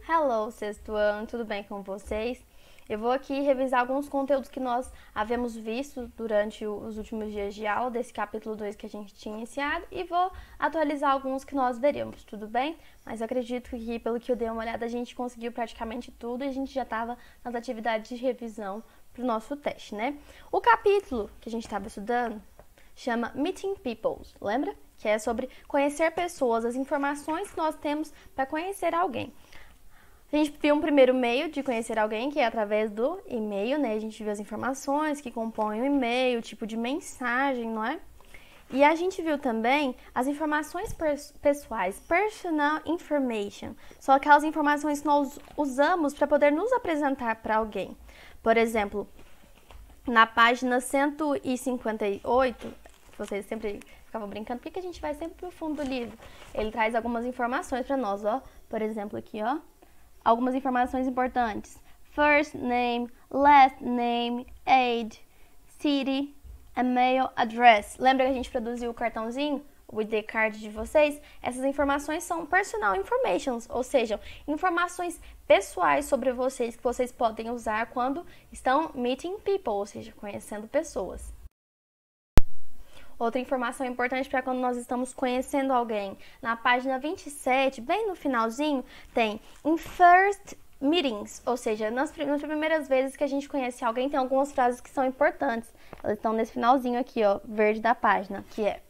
Hello, sexto ano, tudo bem com vocês? Eu vou aqui revisar alguns conteúdos que nós havíamos visto durante os últimos dias de aula desse capítulo 2 que a gente tinha iniciado e vou atualizar alguns que nós veríamos, tudo bem? Mas eu acredito que, pelo que eu dei uma olhada, a gente conseguiu praticamente tudo e a gente já estava nas atividades de revisão para o nosso teste, né? O capítulo que a gente estava estudando chama Meeting People, lembra? Que é sobre conhecer pessoas, as informações que nós temos para conhecer alguém. A gente viu um primeiro meio de conhecer alguém, que é através do e-mail, né? A gente viu as informações que compõem o e-mail, o tipo de mensagem, não é? E a gente viu também as informações pessoais, personal information. São aquelas informações que nós usamos para poder nos apresentar para alguém. Por exemplo, na página 158, vocês sempre ficavam brincando, por que a gente vai sempre pro fundo do livro? Ele traz algumas informações para nós, ó. Por exemplo, aqui, ó. Algumas informações importantes. First name, last name, age, city, email address. Lembra que a gente produziu o cartãozinho, o ID card de vocês? Essas informações são personal informations, ou seja, informações pessoais sobre vocês que vocês podem usar quando estão meeting people, ou seja, conhecendo pessoas. Outra informação importante para quando nós estamos conhecendo alguém. Na página 27, bem no finalzinho, tem in first meetings, ou seja, nas primeiras vezes que a gente conhece alguém, tem algumas frases que são importantes. Elas estão nesse finalzinho aqui, ó, verde da página, que é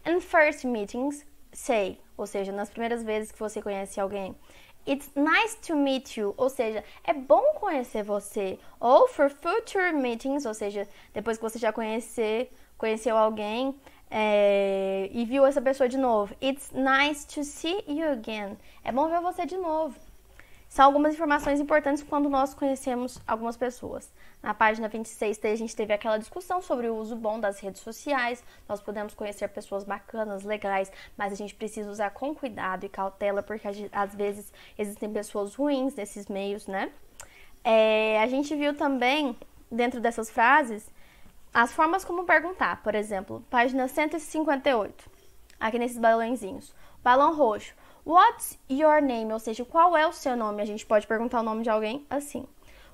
in first meetings, say, ou seja, nas primeiras vezes que você conhece alguém. It's nice to meet you, ou seja, é bom conhecer você. Ou for future meetings, ou seja, depois que você já conheceu alguém e viu essa pessoa de novo. It's nice to see you again. É bom ver você de novo. São algumas informações importantes quando nós conhecemos algumas pessoas. Na página 26, a gente teve aquela discussão sobre o uso bom das redes sociais. Nós podemos conhecer pessoas bacanas, legais, mas a gente precisa usar com cuidado e cautela, porque às vezes existem pessoas ruins nesses meios, né? A gente viu também, dentro dessas frases, as formas como perguntar. Por exemplo, página 158, aqui nesses balãozinhos. Balão roxo. What's your name? Ou seja, qual é o seu nome? A gente pode perguntar o nome de alguém assim.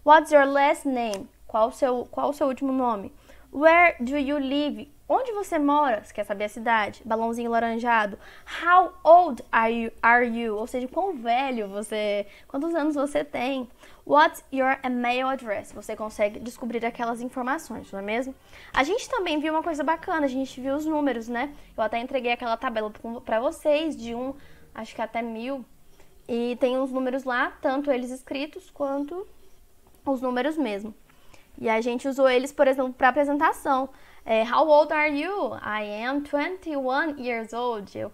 What's your last name? Qual o seu último nome? Where do you live? Onde você mora? Você quer saber a cidade? Balãozinho laranjado. How old are you? Ou seja, quão velho você... Quantos anos você tem? What's your email address? Você consegue descobrir aquelas informações, não é mesmo? A gente também viu uma coisa bacana, a gente viu os números, né? Eu até entreguei aquela tabela para vocês, de acho que até 1000. E tem uns números lá, tanto eles escritos quanto os números mesmo. E a gente usou eles, por exemplo, para apresentação. How old are you? I am 21 years old. Eu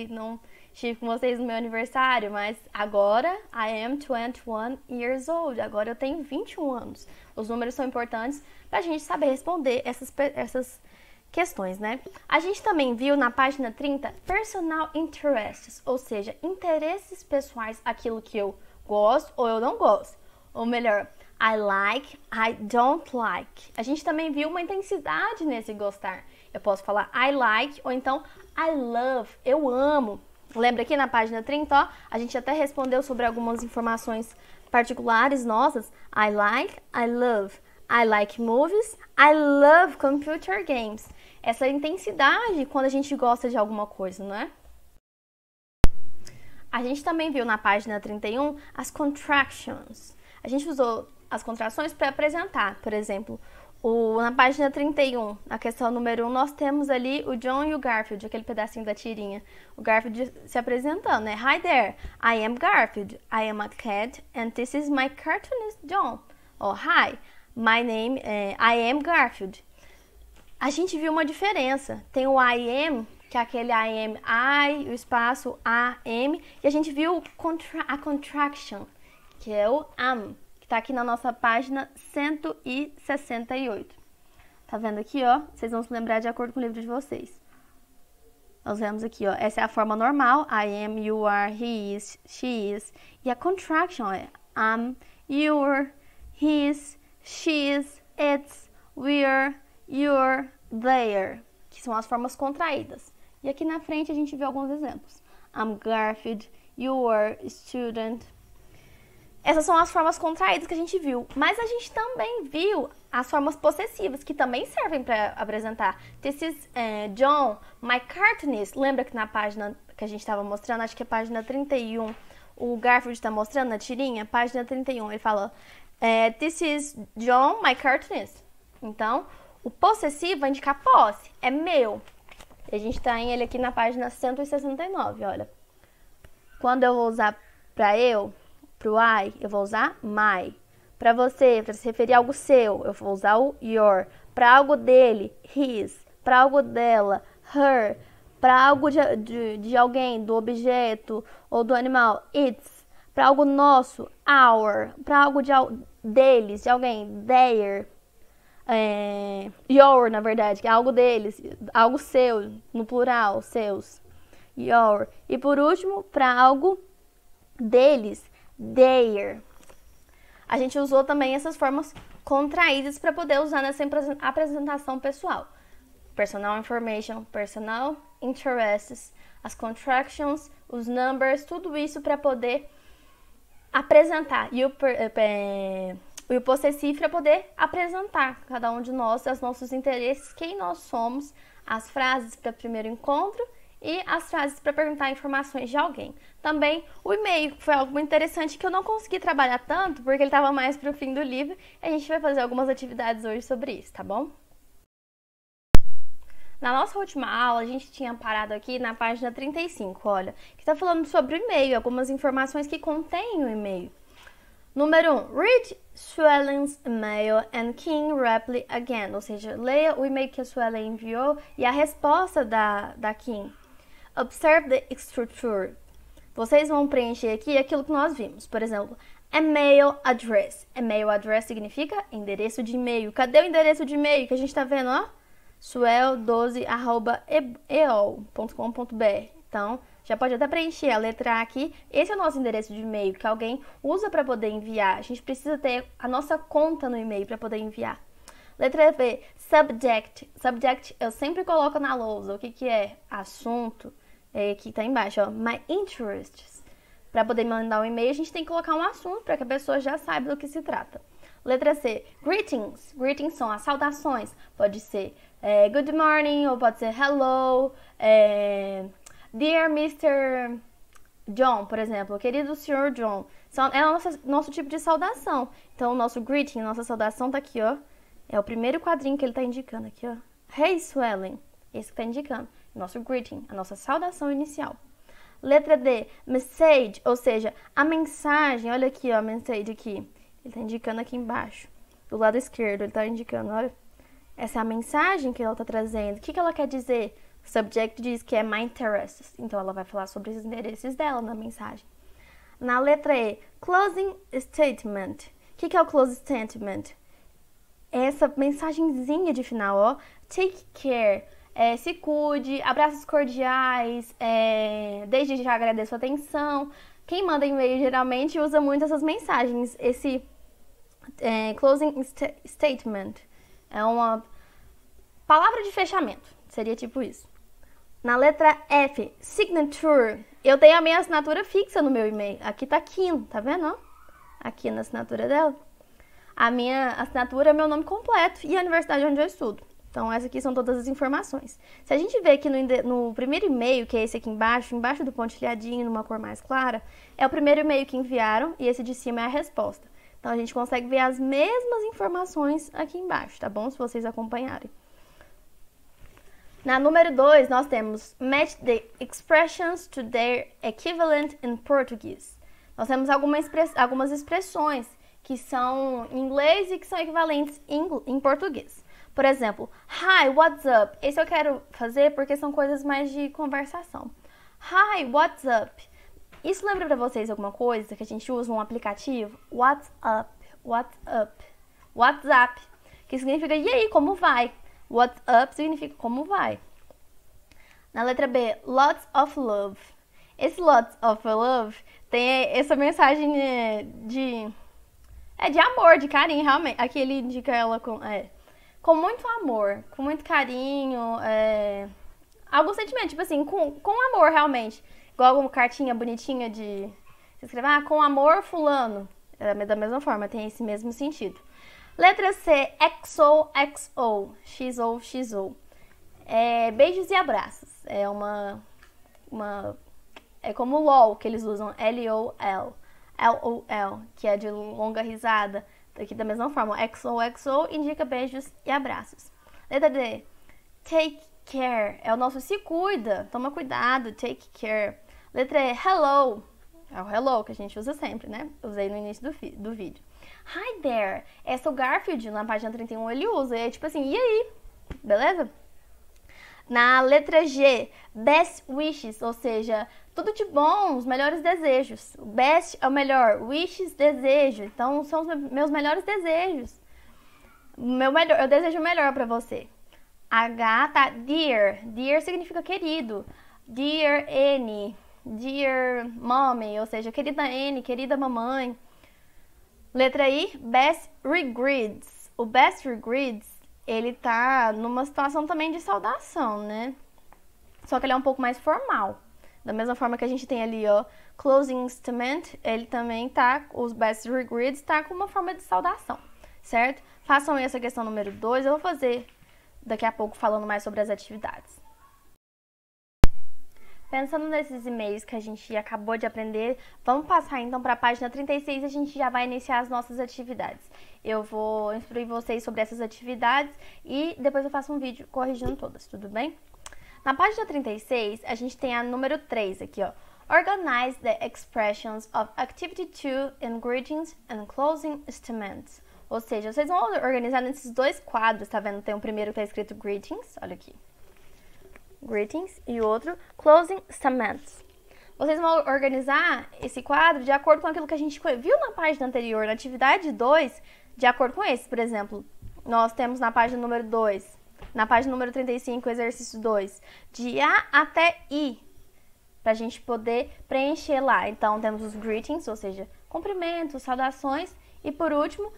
não estive com vocês no meu aniversário, mas agora I am 21 years old. Agora eu tenho 21 anos. Os números são importantes para a gente saber responder essas questões, né? A gente também viu na página 30 personal interests, ou seja, interesses pessoais, aquilo que eu gosto ou eu não gosto. Ou melhor, I like, I don't like. A gente também viu uma intensidade nesse gostar. Eu posso falar I like ou então I love, eu amo. Lembra aqui na página 30, ó, a gente até respondeu sobre algumas informações particulares nossas. I like, I love. I like movies, I love computer games. Essa intensidade quando a gente gosta de alguma coisa, não é? A gente também viu na página 31 as contractions. A gente usou as contrações para apresentar, por exemplo, na página 31, na questão número 1, nós temos ali o John e o Garfield, aquele pedacinho da tirinha. O Garfield se apresentando, né? Hi there, I am Garfield, I am a cat, and this is my cartoonist John. Oh, hi, my name, I am Garfield. A gente viu uma diferença. Tem o I am, que é aquele I am I, o espaço AM, e a gente viu a contraction, que é o am, que tá aqui na nossa página 168. Tá vendo aqui, ó? Vocês vão se lembrar de acordo com o livro de vocês. Nós vemos aqui, ó. Essa é a forma normal. I am, you are, he is, she is. E a contraction é am, you're, his, she's, it's, we're, you're, there. Que são as formas contraídas. E aqui na frente a gente vê alguns exemplos. I'm Garfield, you are student, Essas são as formas contraídas que a gente viu. Mas a gente também viu as formas possessivas, que também servem para apresentar. This is John McCartney. Lembra que na página que a gente estava mostrando, acho que é página 31, o Garfield está mostrando na tirinha, página 31, ele fala This is John McCartney. Então, o possessivo vai indicar posse, é meu. E a gente tem ele aqui na página 169, olha. Quando eu vou usar para eu, pro I, eu vou usar my. Para você, para se referir a algo seu, eu vou usar o your. Para algo dele, his. Para algo dela, her. Para algo de alguém, do objeto ou do animal, its. Para algo nosso, our. Para algo deles, de alguém, their. Your, na verdade, que é algo deles, algo seu, no plural, seus. Your. E por último, para algo deles, their. A gente usou também essas formas contraídas para poder usar nessa apresentação pessoal. Personal information, personal interests, as contractions, os numbers, tudo isso para poder apresentar. E o possessivo para poder apresentar cada um de nós, os nossos interesses, quem nós somos, as frases para primeiro encontro e as frases para perguntar informações de alguém. Também o e-mail, que foi algo muito interessante que eu não consegui trabalhar tanto, porque ele estava mais para o fim do livro. E a gente vai fazer algumas atividades hoje sobre isso, tá bom? Na nossa última aula, a gente tinha parado aqui na página 35, olha, que está falando sobre o e-mail, algumas informações que contém o e-mail. Número 1. Read Suellen's email and King reply again, ou seja, leia o e-mail que a Suellen enviou e a resposta da Kim. Observe the structure. Vocês vão preencher aqui aquilo que nós vimos. Por exemplo, email address. Email address significa endereço de e-mail. Cadê o endereço de e-mail que a gente está vendo, ó? suel12@eol.com.br. Então, já pode até preencher a letra A aqui. Esse é o nosso endereço de e-mail que alguém usa para poder enviar. A gente precisa ter a nossa conta no e-mail para poder enviar. Letra B, subject. Subject eu sempre coloco na lousa. O que é? Assunto. Aqui tá embaixo, ó. My interests. Para poder mandar um e-mail, a gente tem que colocar um assunto para que a pessoa já saiba do que se trata. Letra C, greetings. Greetings são as saudações. Pode ser good morning ou pode ser hello. Dear Mr. John, por exemplo, querido Sr. John. É o nosso tipo de saudação. Então, o nosso greeting, nossa saudação tá aqui, ó. É o primeiro quadrinho que ele tá indicando aqui, ó. Hey, Suellen. Esse que tá indicando. Nosso greeting, a nossa saudação inicial. Letra D, message, ou seja, a mensagem. Olha aqui, ó, a message aqui. Ele tá indicando aqui embaixo. Do lado esquerdo, ele tá indicando, olha. Essa é a mensagem que ela tá trazendo. O que ela quer dizer? O subject diz que é my interests. Então, ela vai falar sobre os interesses dela na mensagem. Na letra E, closing statement. O que é o closing statement? Essa mensagenzinha de final, ó. Take care. Se cuide, abraços cordiais, desde já agradeço a atenção. Quem manda e-mail geralmente usa muito essas mensagens. Esse closing statement é uma palavra de fechamento, seria tipo isso. Na letra F, signature, eu tenho a minha assinatura fixa no meu e-mail. Aqui tá Kim, tá vendo? Ó? Aqui na assinatura dela. A minha assinatura é meu nome completo e a universidade onde eu estudo. Então, essas aqui são todas as informações. Se a gente ver aqui no primeiro e-mail, que é esse aqui embaixo do pontilhadinho, numa cor mais clara, é o primeiro e-mail que enviaram e esse de cima é a resposta. Então, a gente consegue ver as mesmas informações aqui embaixo, tá bom? Se vocês acompanharem. Na número 2, nós temos match the expressions to their equivalent in Portuguese. Nós temos algumas expressões que são em inglês e que são equivalentes em português. Por exemplo, hi, what's up? Esse eu quero fazer porque são coisas mais de conversação. Hi, what's up? Isso lembra pra vocês alguma coisa que a gente usa um aplicativo? What's up? What's up? WhatsApp, que significa e aí, como vai? What's up significa como vai. Na letra B, lots of love. Esse lots of love tem essa mensagem de amor, de carinho, realmente. Aqui ele indica ela com muito amor, com muito carinho, algum sentimento, tipo assim, com amor, realmente. Igual uma cartinha bonitinha de se escrever, com amor fulano. Da mesma forma, tem esse mesmo sentido. Letra C, XOXO, XO, XO. Beijos e abraços. É como o LOL, que eles usam, LOL, LOL, que é de longa risada. Aqui da mesma forma, XOXO indica beijos e abraços. Letra D, take care, é o nosso se cuida, toma cuidado, take care. Letra E, hello, é o hello que a gente usa sempre, né? Usei no início do vídeo. Hi there, essa o Garfield na página 31 ele usa, é tipo assim, e aí? Beleza? Na letra G, best wishes, ou seja, tudo de bom, os melhores desejos. O best é o melhor, wishes, desejo. Então, são os meus melhores desejos. Eu desejo o melhor pra você. H tá dear. Dear significa querido. Dear N, dear mommy, ou seja, querida N, querida mamãe. Letra I, best regrets. O best regrets, ele tá numa situação também de saudação, né? Só que ele é um pouco mais formal. Da mesma forma que a gente tem ali, ó, closing statement, ele também tá, os best regrets tá com uma forma de saudação, certo? Façam essa questão número 2, eu vou fazer daqui a pouco falando mais sobre as atividades. Pensando nesses e-mails que a gente acabou de aprender, vamos passar então para a página 36 e a gente já vai iniciar as nossas atividades. Eu vou instruir vocês sobre essas atividades e depois eu faço um vídeo corrigindo todas, tudo bem? Na página 36, a gente tem a número 3 aqui, ó. Organize the expressions of activity 2 in greetings and closing statements. Ou seja, vocês vão organizar nesses dois quadros, tá vendo? Tem o primeiro que tá escrito greetings, olha aqui. Greetings e o outro closing statements. Vocês vão organizar esse quadro de acordo com aquilo que a gente viu na página anterior, na atividade 2, de acordo com esse. Por exemplo, nós temos na página número 2, na página número 35, exercício 2, de A até I, pra gente poder preencher lá. Então, temos os greetings, ou seja, cumprimentos, saudações, e por último,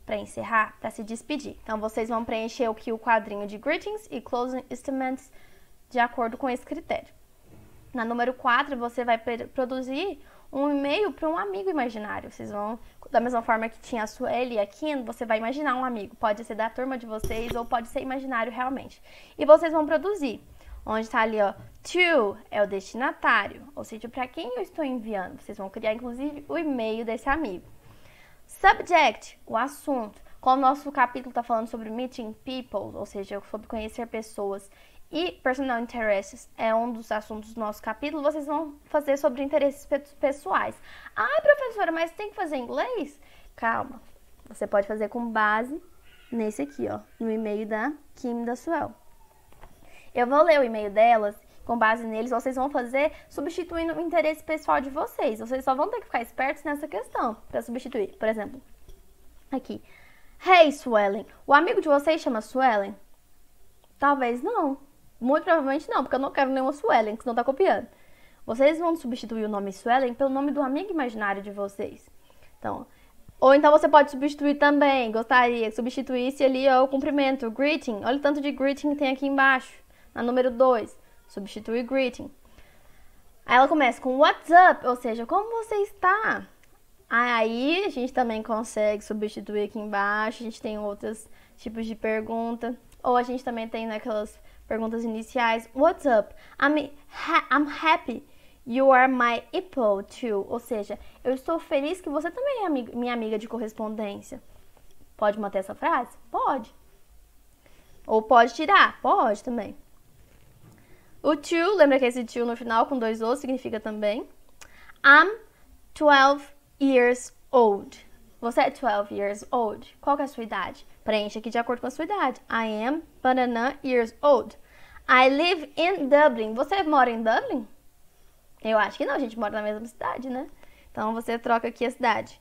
para encerrar, para se despedir. Então, vocês vão preencher o quadrinho de greetings e closing statements de acordo com esse critério. Na número 4, você vai produzir um e-mail para um amigo imaginário. Vocês vão, da mesma forma que tinha a Sueli e a Kim, você vai imaginar um amigo. Pode ser da turma de vocês ou pode ser imaginário realmente. E vocês vão produzir. Onde está ali, ó, to é o destinatário, ou seja, para quem eu estou enviando. Vocês vão criar, inclusive, o e-mail desse amigo. Subject, o assunto. Como o nosso capítulo está falando sobre meeting people, ou seja, sobre conhecer pessoas, e personal interests é um dos assuntos do nosso capítulo, vocês vão fazer sobre interesses pessoais. Ai, professora, mas tem que fazer em inglês? Calma, você pode fazer com base nesse aqui, ó, no e-mail da Kim e da Suel. Eu vou ler o e-mail delas, com base neles, vocês vão fazer substituindo o interesse pessoal de vocês. Vocês só vão ter que ficar espertos nessa questão para substituir. Por exemplo, aqui. Hey, Suelen, o amigo de vocês chama Suelen? Talvez não. Muito provavelmente não, porque eu não quero nenhuma Suelen, que senão tá copiando. Vocês vão substituir o nome Suelen pelo nome do amigo imaginário de vocês. Então, ou então você pode substituir também, gostaria que substituísse ali ó, o cumprimento, o greeting. Olha o tanto de greeting que tem aqui embaixo. Na número 2, substitui greeting. Aí ela começa com what's up, ou seja, como você está? Aí a gente também consegue substituir aqui embaixo, a gente tem outros tipos de pergunta. Ou a gente também tem naquelas perguntas iniciais, what's up? I'm happy you are my equal too. Ou seja, eu estou feliz que você também é minha amiga de correspondência. Pode manter essa frase? Pode. Ou pode tirar? Pode também. O to, lembra que esse to no final com 2 O's significa também. I'm 12 years old. Você é 12 years old? Qual que é a sua idade? Preencha aqui de acordo com a sua idade. I am banana years old. I live in Dublin. Você mora em Dublin? Eu acho que não, a gente mora na mesma cidade, né? Então você troca aqui a cidade.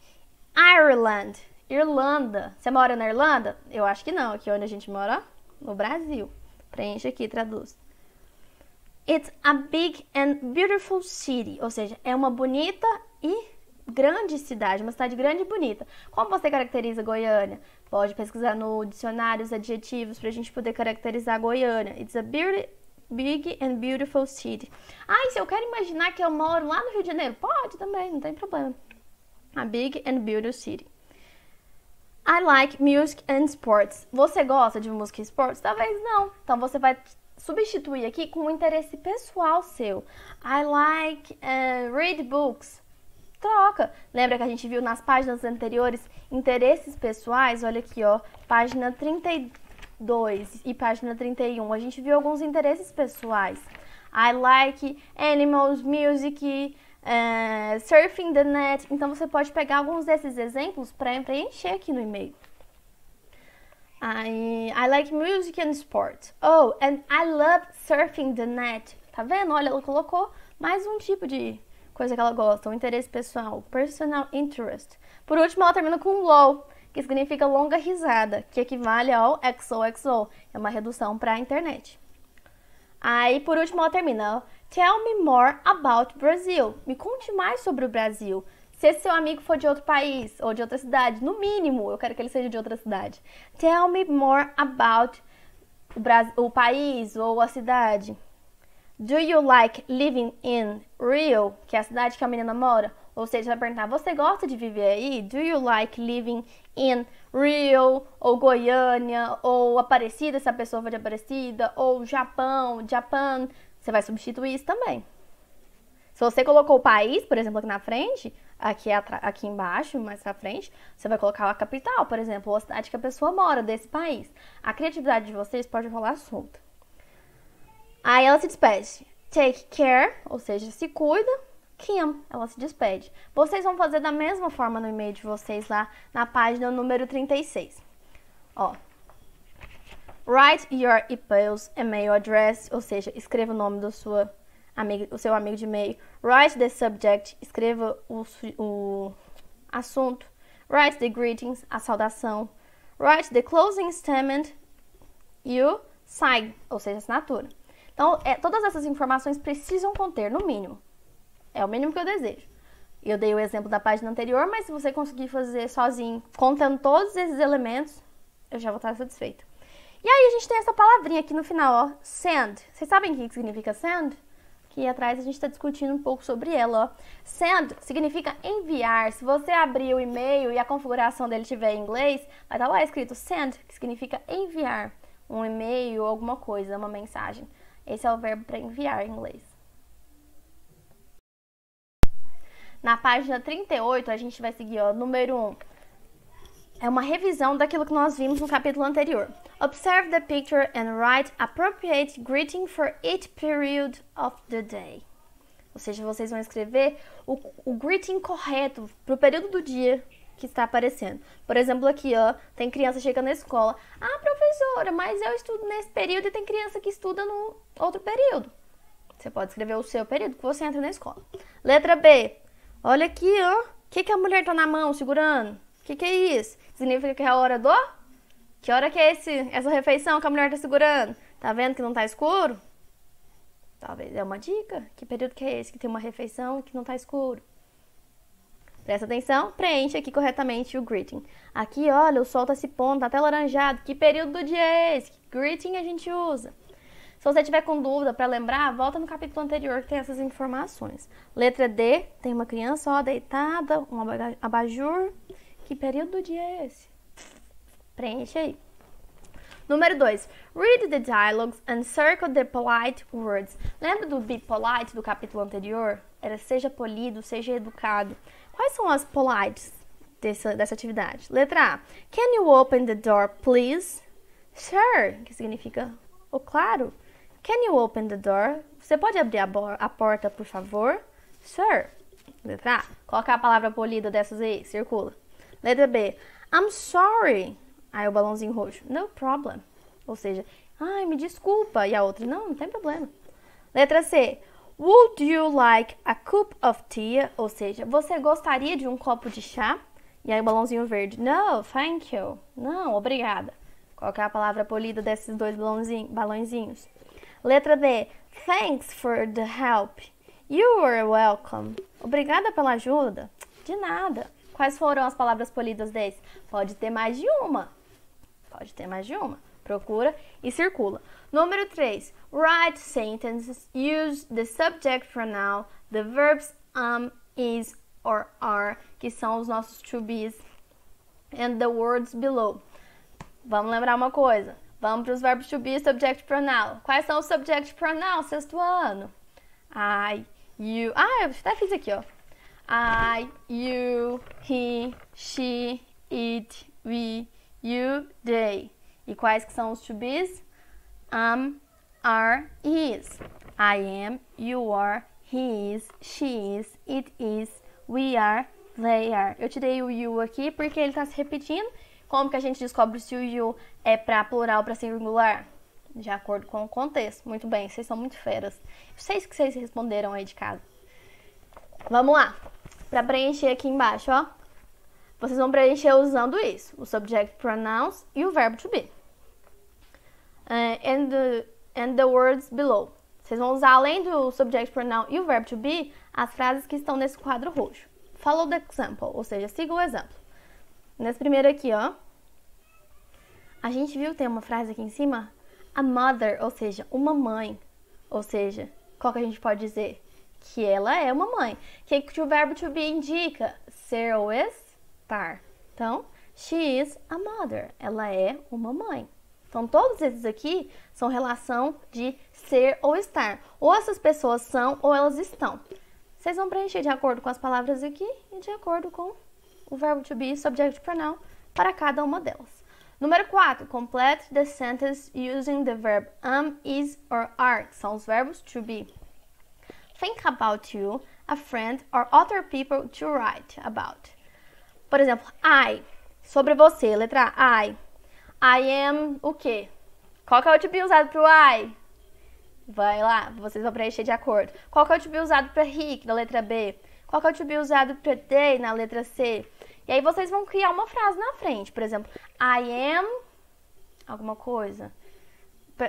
Ireland, Irlanda. Você mora na Irlanda? Eu acho que não, aqui onde a gente mora, no Brasil. Preencha aqui, traduz. It's a big and beautiful city. Ou seja, é uma bonita e grande cidade, uma cidade grande e bonita. Como você caracteriza Goiânia? Pode pesquisar no dicionário os adjetivos pra gente poder caracterizar Goiânia. It's a big and beautiful city. Ah, e se eu quero imaginar que eu moro lá no Rio de Janeiro? Pode também, não tem problema. a big and beautiful city. I like music and sports. Você gosta de música e esportes? Talvez não. Então você vai substituir aqui com um interesse pessoal seu. I like read books. Troca. Lembra que a gente viu nas páginas anteriores interesses pessoais? Olha aqui, ó, página 32 e página 31. A gente viu alguns interesses pessoais. I like animals, music, surfing the net. Então você pode pegar alguns desses exemplos para preencher aqui no e-mail. I like music and sport. Oh, and I love surfing the net. Tá vendo? Olha, ela colocou mais um tipo de coisa que ela gosta, um interesse pessoal, personal interest. Por último, ela termina com LOL, que significa longa risada, que equivale ao XOXO. É uma redução para a internet. Aí, por último, ela termina. Tell me more about Brazil. Me conte mais sobre o Brasil. Se esse seu amigo for de outro país ou de outra cidade, no mínimo, eu quero que ele seja de outra cidade. Tell me more about o país ou a cidade. Do you like living in Rio? Que é a cidade que a menina mora. Ou seja, você vai perguntar, você gosta de viver aí? Do you like living in Rio? Ou Goiânia? Ou Aparecida, se a pessoa for de Aparecida? Ou Japão, Japan? Você vai substituir isso também. Se você colocou o país, por exemplo, aqui na frente, aqui embaixo, mais pra frente, você vai colocar a capital, por exemplo, ou a cidade que a pessoa mora desse país. A criatividade de vocês pode rolar solta. Aí ela se despede. Take care, ou seja, se cuida. Kim, ela se despede. Vocês vão fazer da mesma forma no e-mail de vocês lá na página número 36. Ó. Write your email address, ou seja, escreva o nome do seu amigo de e-mail. Write the subject, escreva o assunto. Write the greetings, a saudação. Write the closing statement e o sign, ou seja, assinatura. Então, todas essas informações precisam conter, no mínimo. É o mínimo que eu desejo. Eu dei o exemplo da página anterior, mas se você conseguir fazer sozinho, contando todos esses elementos, eu já vou estar satisfeita. E aí a gente tem essa palavrinha aqui no final, ó, send. Vocês sabem o que significa send? Aqui atrás a gente está discutindo um pouco sobre ela, ó. Send significa enviar. Se você abrir o e-mail e a configuração dele estiver em inglês, vai estar lá escrito send, que significa enviar um e-mail ou alguma coisa, uma mensagem. Esse é o verbo para enviar em inglês. Na página 38, a gente vai seguir, ó, número 1. É uma revisão daquilo que nós vimos no capítulo anterior. Observe the picture and write appropriate greeting for each period of the day. Ou seja, vocês vão escrever o greeting correto para o período do dia que está aparecendo. Por exemplo, aqui, ó, tem criança chegando na escola. Ah, professora, mas eu estudo nesse período e tem criança que estuda no outro período. Você pode escrever o seu período que você entra na escola. Letra B. Olha aqui, ó. O que a mulher tá na mão segurando? O que é isso? Significa que é a hora do... Que hora que é essa refeição que a mulher tá segurando? Tá vendo que não tá escuro? Talvez é uma dica. Que período que é esse? Que tem uma refeição que não tá escuro. Presta atenção, preenche aqui corretamente o greeting. Aqui, olha, o sol tá se pondo, tá até laranjado. Que período do dia é esse? Que greeting a gente usa? Se você tiver com dúvida para lembrar, volta no capítulo anterior que tem essas informações. Letra D, tem uma criança, ó, deitada, um abajur. Que período do dia é esse? Preenche aí. Número 2. Read the dialogues and circle the polite words. Lembra do be polite do capítulo anterior? Era seja polido, seja educado. Quais são as polites dessa atividade? Letra A. Can you open the door, please? Sure, que significa, claro. Can you open the door? Você pode abrir a porta, por favor? Sure. Letra A. Qual que é a palavra polida dessas aí? Circula. Letra B. I'm sorry. Aí o balãozinho roxo. No problem. Ou seja, ai, me desculpa. E a outra, não tem problema. Letra C. Would you like a cup of tea? Ou seja, você gostaria de um copo de chá? E aí o balãozinho verde. No, thank you. Não, obrigada. Qual que é a palavra polida desses dois balãozinhos? Letra D. Thanks for the help. You are welcome. Obrigada pela ajuda. De nada. Quais foram as palavras polidas desse? Pode ter mais de uma. Pode ter mais de uma. Procura e circula. Número 3. Write sentences. Use the subject pronoun. The verbs is or are, que são os nossos to be's, and the words below. Vamos lembrar uma coisa. Vamos para os verbos to be e subject pronoun. Quais são os subject pronoun, sexto ano? I, you... eu até fiz aqui, ó. I, you, he, she, it, we, you, they. E quais que são os to be's? Am, are, is. I am, you are, he is, she is, it is, we are, they are. Eu tirei o you aqui porque ele está se repetindo. Como que a gente descobre se o you é para plural ou para singular? De acordo com o contexto. Muito bem, vocês são muito feras. Vocês que vocês responderam aí de casa. Vamos lá. Para preencher aqui embaixo, ó. Vocês vão preencher usando isso. O subject pronouns e o verbo to be. And the words below. Vocês vão usar, além do subject pronoun e o verbo to be, as frases que estão nesse quadro roxo. Follow the example, ou seja, siga o exemplo. Nesse primeiro aqui, ó. A gente viu que tem uma frase aqui em cima. A mother, ou seja, uma mãe. Ou seja, qual que a gente pode dizer? Que ela é uma mãe. O que o verbo to be indica? Ser ou estar. Então, she is a mother. Ela é uma mãe. Então, todos esses aqui são relação de ser ou estar. Ou essas pessoas são ou elas estão. Vocês vão preencher de acordo com as palavras aqui e de acordo com o verbo to be e subject pronoun para cada uma delas. Número 4. Complete the sentence using the verb am, is or are, que são os verbos to be. Think about you, a friend or other people to write about. Por exemplo, I. Sobre você, letra A. I am o quê? Qual que é o to be usado para o I? Vai lá, vocês vão preencher de acordo. Qual que é o to be usado para he, na letra B? Qual que é o to be usado para they, na letra C? E aí vocês vão criar uma frase na frente. Por exemplo, I am alguma coisa.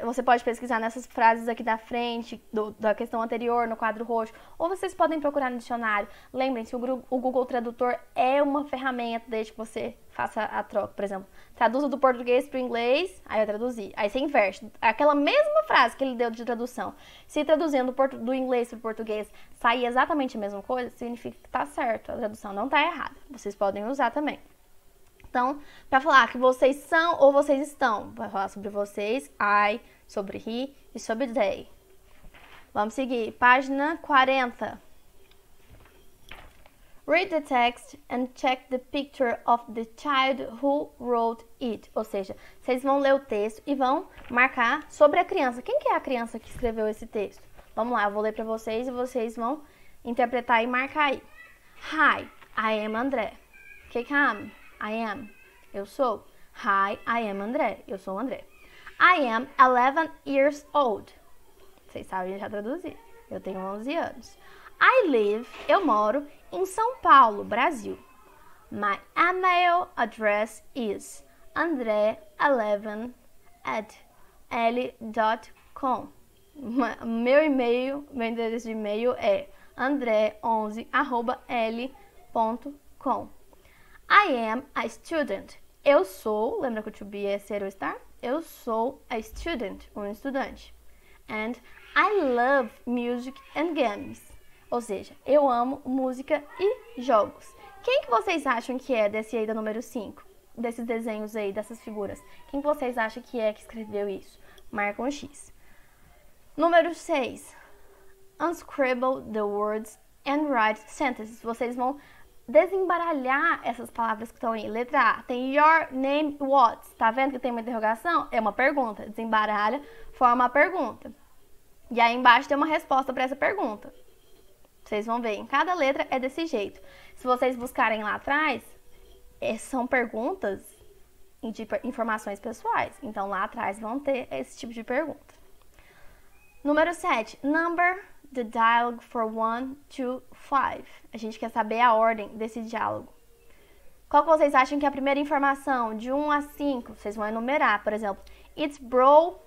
Você pode pesquisar nessas frases aqui da frente, da questão anterior, no quadro roxo. Ou vocês podem procurar no dicionário. Lembrem-se, o Google Tradutor é uma ferramenta desde que você faça a troca. Por exemplo, traduza do português para o inglês, aí eu traduzi. Aí você inverte. Aquela mesma frase que ele deu de tradução. Se traduzindo do inglês para o português sair exatamente a mesma coisa, significa que está certo. A tradução não está errada. Vocês podem usar também. Então, para falar que vocês são ou vocês estão, vai falar sobre vocês, I, sobre he e sobre they. Vamos seguir. Página 40. Read the text and check the picture of the child who wrote it. Ou seja, vocês vão ler o texto e vão marcar sobre a criança. Quem que é a criança que escreveu esse texto? Vamos lá, eu vou ler para vocês e vocês vão interpretar e marcar aí. Hi, I am André. Que am? I am. Eu sou. Hi, I am André. Eu sou o André. I am 11 years old. Vocês sabem, eu já traduzi. Eu tenho 11 anos. I live, eu moro, em São Paulo, Brasil. My email address is andre11 at l.com. Meu endereço de e-mail é andre11@l.com. I am a student. Eu sou, lembra que o to be é ser ou estar? Eu sou a student, um estudante. And I love music and games. Ou seja, eu amo música e jogos. Quem que vocês acham que é desse aí da número 5? Desses desenhos aí, dessas figuras? Quem que vocês acham que é que escreveu isso? Marca um X. Número 6. Unscribble the words and write sentences. Vocês vão desembaralhar essas palavras que estão aí. Letra A, tem your name what. Tá vendo que tem uma interrogação? É uma pergunta. Desembaralha, forma a pergunta. E aí embaixo tem uma resposta para essa pergunta. Vocês vão ver, em cada letra é desse jeito. Se vocês buscarem lá atrás, são perguntas de informações pessoais. Então lá atrás vão ter esse tipo de pergunta. Número 7. Number the dialogue for 1 to 5. A gente quer saber a ordem desse diálogo. Qual que vocês acham que é a primeira informação? De 1 a 5, vocês vão enumerar. Por exemplo, it's bro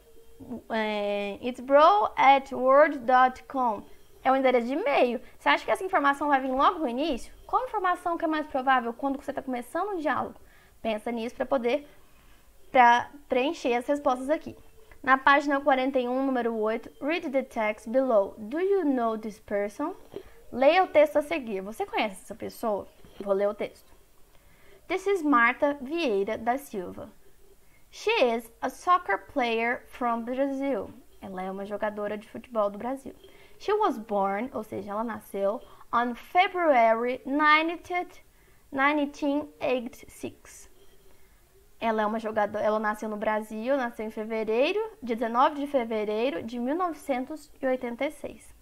at word.com. É o endereço de e-mail. Você acha que essa informação vai vir logo no início? Qual informação que é mais provável quando você está começando um diálogo? Pensa nisso para poder preencher as respostas aqui. Na página 41, número 8, read the text below. Do you know this person? Leia o texto a seguir. Você conhece essa pessoa? Vou ler o texto. This is Marta Vieira da Silva. She is a soccer player from Brazil. Ela é uma jogadora de futebol do Brasil. She was born, ou seja, ela nasceu, on February 1986. Ela é uma jogadora, ela nasceu no Brasil, nasceu em fevereiro, dia 19 de fevereiro de 1986.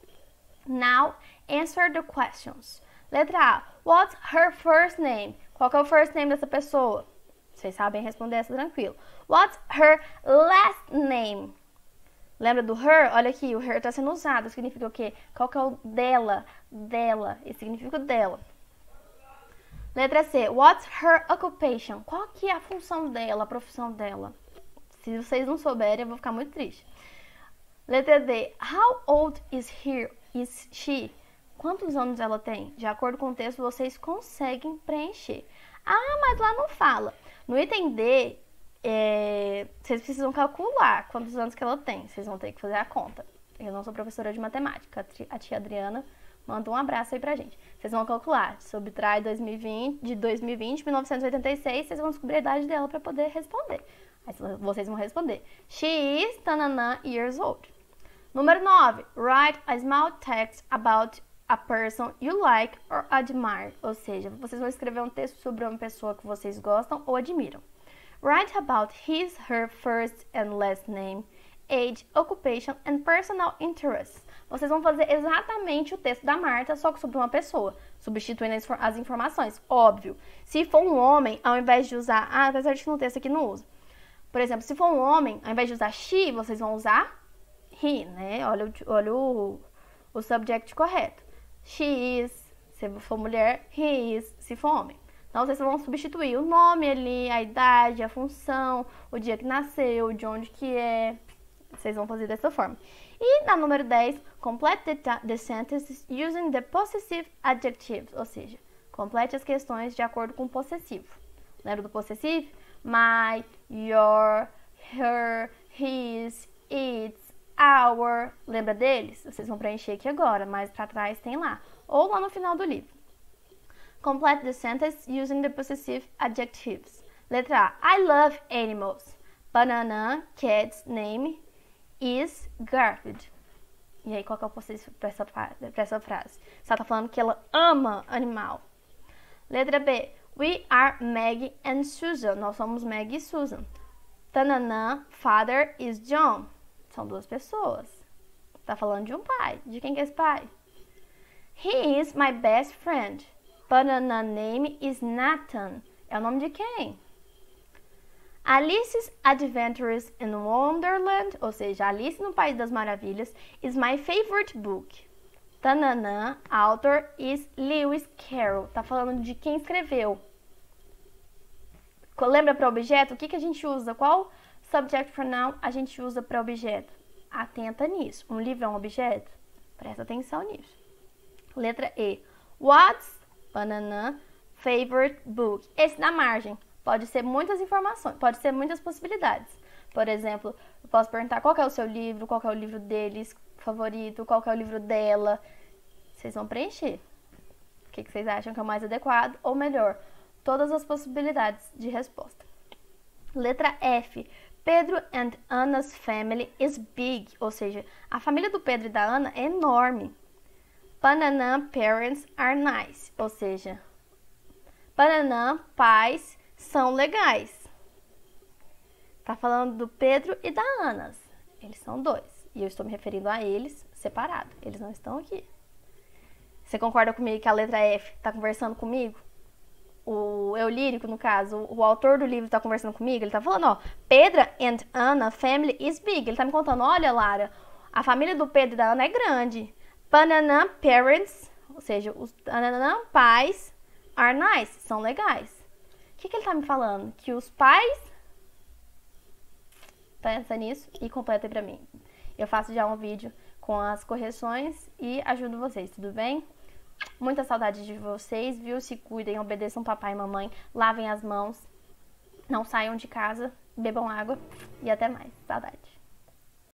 Now, answer the questions. Letra A. What's her first name? Qual que é o first name dessa pessoa? Vocês sabem responder essa tranquilo. What's her last name? Lembra do her? Olha aqui, o her está sendo usado. Significa o quê? Qual que é o dela? Dela. Esse significa dela. Letra C. What's her occupation? Qual que é a função dela, a profissão dela? Se vocês não souberem, eu vou ficar muito triste. Letra D. How old is she? Quantos anos ela tem? De acordo com o texto, vocês conseguem preencher. Ah, mas lá não fala. No item D, vocês precisam calcular quantos anos que ela tem. Vocês vão ter que fazer a conta. Eu não sou professora de matemática. A tia Adriana manda um abraço aí pra gente. Vocês vão calcular. Subtrai 2020, de 2020, 1986. Vocês vão descobrir a idade dela para poder responder. Aí vocês vão responder. She is tanana years old. Número 9. Write a small text about a person you like or admire. Ou seja, vocês vão escrever um texto sobre uma pessoa que vocês gostam ou admiram. Write about his, her first and last name, age, occupation and personal interests. Vocês vão fazer exatamente o texto da Marta, só que sobre uma pessoa, substituindo as informações. Óbvio, se for um homem, ao invés de usar... apesar de que no texto aqui não usa. Por exemplo, se for um homem, ao invés de usar she, vocês vão usar he, né? Olha o subject correto. She is, se for mulher, he is, se for homem. Então, vocês vão substituir o nome ali, a idade, a função, o dia que nasceu, de onde que é. Vocês vão fazer dessa forma. E na número 10, complete the sentences using the possessive adjectives. Ou seja, complete as questões de acordo com o possessivo. Lembra do possessivo? My, your, her, his, its, our. Lembra deles? Vocês vão preencher aqui agora, mas pra trás tem lá. Ou lá no final do livro. Complete the sentence using the possessive adjectives. Letra A. I love animals. Banana cat's name is Garfield. E aí, qual que é o possessivo pra essa frase? Você tá falando que ela ama animal. Letra B. We are Maggie and Susan. Nós somos Maggie e Susan. Tananã, father is John. São duas pessoas. Tá falando de um pai. De quem que é esse pai? He is my best friend. Banana name is Nathan. É o nome de quem? Alice's Adventures in Wonderland, ou seja, Alice no País das Maravilhas, is my favorite book. Tananã, author is Lewis Carroll. Tá falando de quem escreveu. Lembra para objeto? O que a gente usa? Qual subject pronoun a gente usa para objeto? Atenta nisso. Um livro é um objeto? Presta atenção nisso. Letra E. What's banana favorite book? Esse na margem. Pode ser muitas informações, pode ser muitas possibilidades. Por exemplo, eu posso perguntar qual que é o seu livro, qual que é o livro deles favorito, qual que é o livro dela. Vocês vão preencher. O que vocês acham que é o mais adequado? Ou melhor, todas as possibilidades de resposta. Letra F. Pedro and Anna's family is big. Ou seja, a família do Pedro e da Ana é enorme. Banana parents are nice. Ou seja, banana pais são legais. Tá falando do Pedro e da Ana. Eles são dois. E eu estou me referindo a eles separado. Eles não estão aqui. Você concorda comigo que a letra F tá conversando comigo? O eu lírico, no caso, o autor do livro tá conversando comigo. Ele tá falando, ó, Pedro and Anna family is big. Ele tá me contando, olha, Lara, a família do Pedro e da Ana é grande. Banana parents, ou seja, os banana pais are nice, são legais. O que ele tá me falando? Que os pais... Pensa nisso e completa pra mim. Eu faço já um vídeo com as correções e ajudo vocês, tudo bem? Muita saudade de vocês, viu? Se cuidem, obedeçam papai e mamãe, lavem as mãos, não saiam de casa, bebam água e até mais. Saudade.